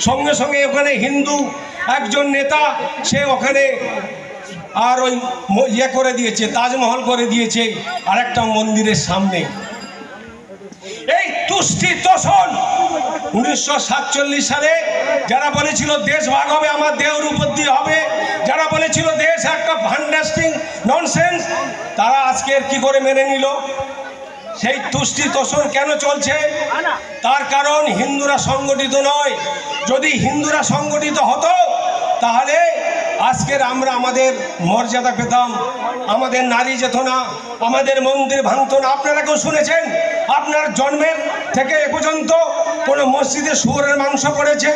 সঙ্গে সঙ্গে ওখানে হিন্দু একজন নেতা সে ওখানে আর ওই ইয়ে করে দিয়েছে, তাজমহল করে দিয়েছে আরেকটা মন্দিরের সামনে। এই তুষ্টি তোষণ 1947 সালে যারা বলেছিল দেশ ভাগ হবে, আমার দেহের উপর দিয়ে হবে, যারা বলেছিল দেশ একটা ফ্যান্টাস্টিক ননসেন্স, তারা আজকে কি করে মেনে নিল? সেই তুষ্টি তোষণ কেন চলছে? তার কারণ হিন্দুরা সংগঠিত নয়। যদি হিন্দুরা সংগঠিত হতো তাহলে আজকের আমরা আমাদের মর্যাদা পেতাম, আমাদের নারী যেত না, আমাদের মন্দির ভাঙত না। আপনারা কেউ শুনেছেন আপনার জন্মের থেকে এ পর্যন্ত কোনো মসজিদে শুয়োরের মাংস পড়েছে?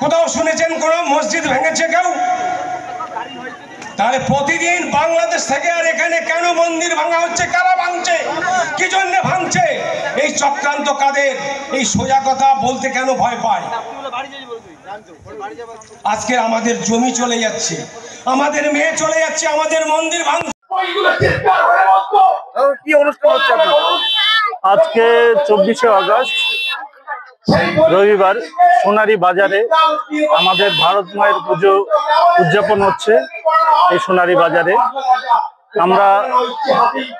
কোথাও শুনেছেন কোনো মসজিদ ভেঙেছে কেউ? তাহলে প্রতিদিন বাংলাদেশ থেকে আর এখানে কেন মন্দির ভাঙা হচ্ছে? কারা ভাঙছে? কি জন্য ভাঙছে? এই চক্রান্ত কাদের? এই সোজা কথা বলতে কেন ভয় পায়? আজকে আমাদের জমি চলে যাচ্ছে, আমাদের মেয়ে চলে যাচ্ছে, আমাদের মন্দির ভাঙছে। কি অনুষ্ঠান হচ্ছে আজকে 24শে আগস্ট রবিবার সোনারী বাজারে আমাদের ভারত মায়ের পুজো উদযাপন হচ্ছে। এই সোনারী বাজারে আমরা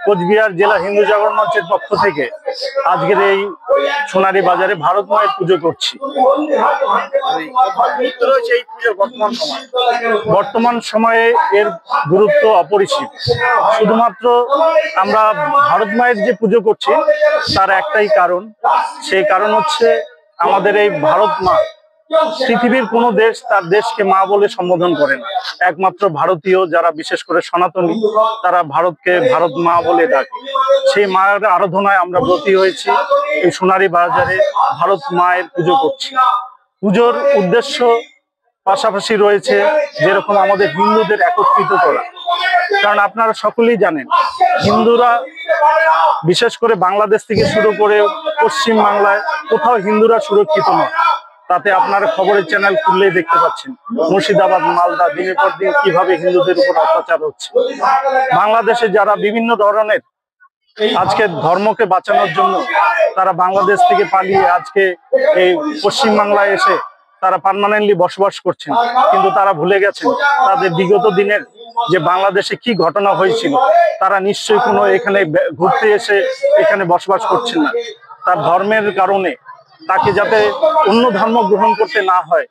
কোচবিহার জেলা হিন্দু জাগরণ মঞ্চের পক্ষ থেকে আজকের এই সোনারী বাজারে ভারত মায়ের পুজো করছি। বর্তমান সময়ে এর গুরুত্ব অপরিসীম। শুধুমাত্র আমরা ভারত মায়ের যে পুজো করছি তার একটাই কারণ, সেই কারণ হচ্ছে আমাদের এই ভারত মা পৃথিবীর কোনো দেশ তার দেশকে মা বলে সম্বোধন করে না। একমাত্র ভারতীয় যারা বিশেষ করে সনাতনী তারা ভারতকে ভারত মা বলে ডাকে। সেই মায়ের আরাধনায় আমরা ব্রতী হয়েছি, এই সোনারী বাজারে ভারত মায়ের পুজো করছি। পুজোর উদ্দেশ্য পাশাপাশি রয়েছে যেরকম আমাদের হিন্দুদের একত্রিত করা। কারণ আপনারা সকলেই জানেন হিন্দুরা বিশেষ করে বাংলাদেশ থেকে শুরু করে পশ্চিম বাংলায় কোথাও হিন্দুরা সুরক্ষিত নয়। তাতে আপনারা খবরের চ্যানেল খুললেই দেখতে পাচ্ছেন মুর্শিদাবাদ, মালদা দিনের পর দিন কিভাবে হিন্দুদের উপর অত্যাচার হচ্ছে। বাংলাদেশে যারা বিভিন্ন ধরনের আজকে ধর্মকে বাঁচানোর জন্য তারা বাংলাদেশ থেকে পালিয়ে আজকে এই পশ্চিম বাংলায় এসে তারা পার্মানেন্টলি বসবাস করছেন, কিন্তু তারা ভুলে গেছেন তাদের বিগত দিনের যে বাংলাদেশে কি ঘটনা হয়েছিল। তারা নিশ্চয়ই কোনো এখানে ঘুরতে এসে এখানে বসবাস করছেন না। তার ধর্মের কারণে তাকে যাতে অন্য ধর্ম গ্রহণ করতে না হয়,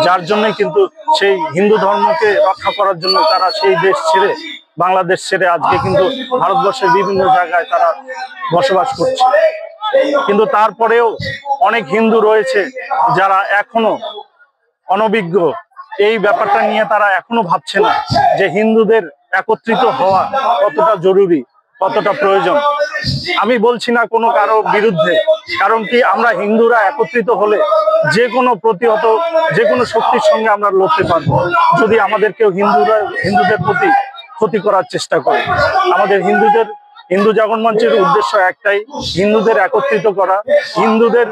যার জন্য কিন্তু সেই হিন্দু ধর্মকে রক্ষা করার জন্য তারা সেই দেশ ছেড়ে বাংলাদেশ ছেড়ে আজকে কিন্তু ভারতবর্ষের বিভিন্ন জায়গায় তারা বসবাস করছে। কিন্তু তারপরেও অনেক হিন্দু রয়েছে যারা এখনো অনভিজ্ঞ। এই ব্যাপারটা নিয়ে তারা এখনো ভাবছে না যে হিন্দুদের একত্রিত হওয়া কতটা জরুরি, কতটা প্রয়োজন। আমি বলছি না কোনো কারো বিরুদ্ধে, কারণ কি আমরা হিন্দুরা একত্রিত হলে যে কোনো প্রতিহত যে কোনো শক্তির সঙ্গে আমরা লড়তে পারবো যদি আমাদের কেউ হিন্দুদের প্রতি ক্ষতি করার চেষ্টা করে। আমাদের হিন্দু জাগরণ মঞ্চের উদ্দেশ্য একটাই, হিন্দুদের একত্রিত করা। হিন্দুদের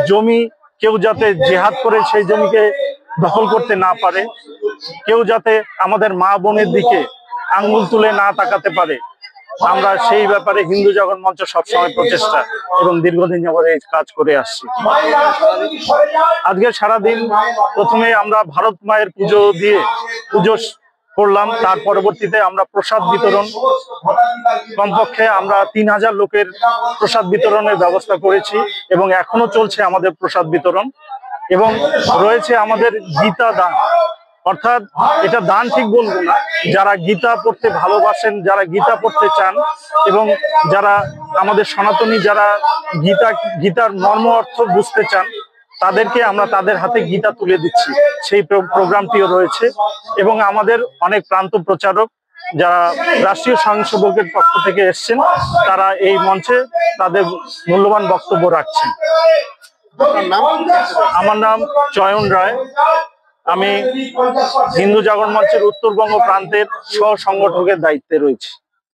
জমি কেউ যাতে জেহাদ করে সেই জমিকে দখল করতে না পারে, কেউ যাতে আমাদের মা বোনের দিকে আঙ্গুল তুলে না তাকাতে পারে, আমরা সেই ব্যাপারে হিন্দু জাগরণ মঞ্চ সবসময় প্রচেষ্টা এবং দীর্ঘদিন যাবত এই কাজ করে আসছি। আজকে সারাদিন প্রথমে আমরা ভারত মায়ের পুজো দিয়ে পুজো করলাম, তার পরবর্তীতে আমরা প্রসাদ বিতরণ, কমপক্ষে আমরা 3000 লোকের প্রসাদ বিতরণের ব্যবস্থা করেছি এবং এখনো চলছে আমাদের প্রসাদ বিতরণ। এবং রয়েছে আমাদের গীতা দান, অর্থাৎ এটা দান ঠিক বলবো না, যারা গীতা পড়তে ভালোবাসেন, যারা গীতা পড়তে চান এবং যারা আমাদের সনাতনী যারা গীতার মর্ম অর্থ বুঝতে চান তাদেরকে আমরা তাদের হাতে গীতা তুলে দিচ্ছি। সেই প্রোগ্রামটিও রয়েছে এবং আমাদের অনেক প্রান্ত প্রচারক যারা রাষ্ট্রীয় স্বয়ংসেবকের পক্ষ থেকে এসছেন তারা এই মঞ্চে তাদের মূল্যবান বক্তব্য রাখছেন। আমার নাম চয়ন রায়, আমি হিন্দু জাগরণ মঞ্চের উত্তরবঙ্গ প্রান্তের সহ সংগঠকের দায়িত্বে রয়েছি।